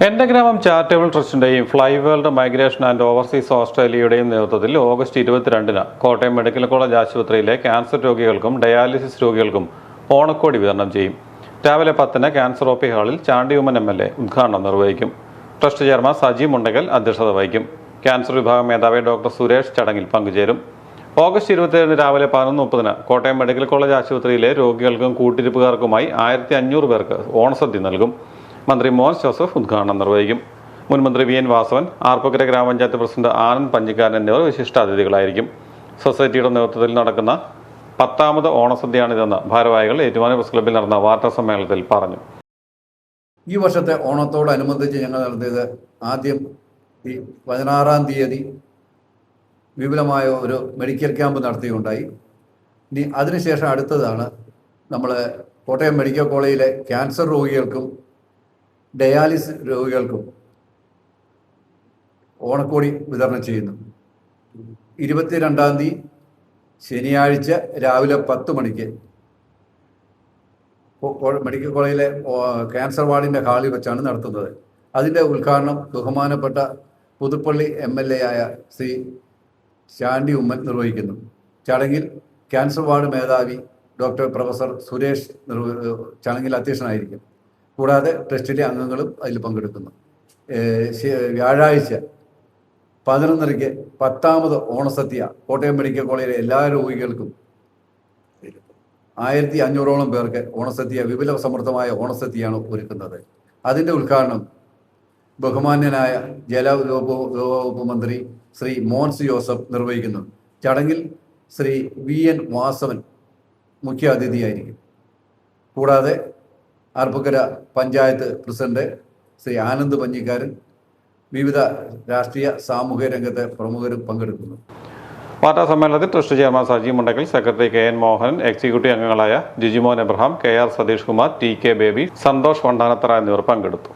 എൻ്റെ ഗ്രാമം ചാരിറ്റബിൾ ട്രസ്റ്റിൻ്റെയും fly world migration and overseas ഓസ്ട്രേലിയയുടെയും നേതൃത്വത്തിൽ ഓഗസ്റ്റ് 22-ന് കോട്ടയം മെഡിക്കൽ കോളേജ് ആശുപത്രിയിലെ ക്യാൻസർ രോഗികൾക്കും ഡയാലിസിസ് രോഗികൾക്കും ഓണക്കോടി വിതരണം ചെയ്യും. രാവിലെ 10-ന് ക്യാൻസർ ഒ.പി. ഹാളിൽ ചാണ്ടിയുമ്മൻ എം.എൽ.എ. ഉദ്ഘാടനം നിർവഹിക്കും. ട്രസ്റ്റ് ചെയർമാൻ സജി മുണ്ടകൽ അധ്യക്ഷത വഹിക്കും. ക്യാൻസർ വിഭാഗം മേധാവി ഡോക്ടർ സുരേഷ് ചടങ്ങിൽ പങ്കുചേരും. ഓഗസ്റ്റ് 27-ന് രാവിലെ 11:30-ന് കോട്ടയം മെഡിക്കൽ കോളേജ് ആശുപത്രിയിലെ രോഗികൾക്കും കൂട്ടിരിപ്പുകാർക്കുമായി 1500 പേർക്ക് ഓണസദ്യ നൽകും. മന്ത്രി മോൻസ് ജോസഫ് ഉദ്ഘാടനം നിർവഹിക്കും. മുൻ മന്ത്രി വി.എൻ. വാസവൻ, ആർപ്പക്കര ഗ്രാമപഞ്ചായത്ത് പ്രസിഡന്റ് ആനന്ദ് പഞ്ഞിക്കാരൻ എന്നിവർ വിശിഷ്ടാതിഥികളായിരിക്കും. സൊസൈറ്റിയുടെ നേതൃത്വത്തിൽ നടക്കുന്ന 10ാമത് ഓണസദ്യയാണിതെന്ന് ഭാരവാഹികൾ ഏറ്റുമാനൂർ പ്രസ് ക്ലബ്ബിൽ നടന്ന വാർത്താ സമ്മേളനത്തിൽ പറഞ്ഞു. ഈ വർഷത്തെ ഓണത്തോടനുബന്ധിച്ച് ഞങ്ങൾ നടത്തിയത് ആദ്യം ഈ 16-ാം തീയതി വിപുലമായ ഒരു മെഡിക്കൽ ക്യാമ്പ് നടത്തുകയുണ്ടായി. ഇനി അതിനുശേഷം അടുത്തതാണ് നമ്മൾ കോട്ടയം മെഡിക്കൽ കോളേജിലെ ക്യാൻസർ രോഗികൾക്കും ഡയാലിസിസ് രോഗികൾക്കും ഓണക്കോടി വിതരണം ചെയ്യുന്നു. 22-ാം തീയതി ശനിയാഴ്ച രാവിലെ 10 മണിക്ക് മെഡിക്കൽ കോളേജിലെ ക്യാൻസർ വാർഡിൻ്റെ ഹാളിൽ വെച്ചാണ് നടത്തുന്നത്. അതിൻ്റെ ഉദ്ഘാടനം ബഹുമാനപ്പെട്ട പുതുപ്പള്ളി എം.എൽ.എ. ആയ ശ്രീ ചാണ്ടി ഉമ്മൻ നിർവഹിക്കുന്നു. ചടങ്ങിൽ ക്യാൻസർ വാർഡ് മേധാവി ഡോക്ടർ പ്രൊഫസർ സുരേഷ് ചടങ്ങിൽ അധ്യക്ഷനായിരിക്കും. കൂടാതെ ട്രസ്റ്റിലെ അംഗങ്ങളും അതിൽ പങ്കെടുക്കുന്നു. വ്യാഴാഴ്ച 11:30-ക്ക് 10ാമത് ഓണസദ്യ കോട്ടയം മെഡിക്കൽ കോളേജിലെ എല്ലാ രോഗികൾക്കും 1500ഓളം പേർക്ക് ഓണസദ്യ വിപുല സമൃദ്ധമായ ഓണസദ്യയാണ് ഒരുക്കുന്നത്. അതിൻ്റെ ഉദ്ഘാടനം ബഹുമാന്യനായ ജലവകുപ്പ് മന്ത്രി ശ്രീ മോൻസ് ജോസഫ് നിർവഹിക്കുന്നു. ചടങ്ങിൽ ശ്രീ വി.എൻ. വാസവൻ മുഖ്യ അതിഥിയായിരിക്കും. കൂടാതെ ആർപ്പക്കര പഞ്ചായത്ത് പ്രസിഡന്റ് ശ്രീ ആനന്ദ് പഞ്ഞിക്കാരൻ, വിവിധ രാഷ്ട്രീയ സാമൂഹ്യ രംഗത്തെ പ്രമുഖരും പങ്കെടുക്കുന്നു. വാർത്താ സമ്മേളനത്തിൽ trust chairman Saji Mundakkal, secretary K N. Mohanan, executive അംഗങ്ങളായ ജിജിമോൻ എബ്രഹാം, കെ.ആർ. സതീഷ് കുമാർ, ടി.കെ. ബേബി, സന്തോഷ് വണ്ടാനത്തറ എന്നിവർ പങ്കെടുത്തു.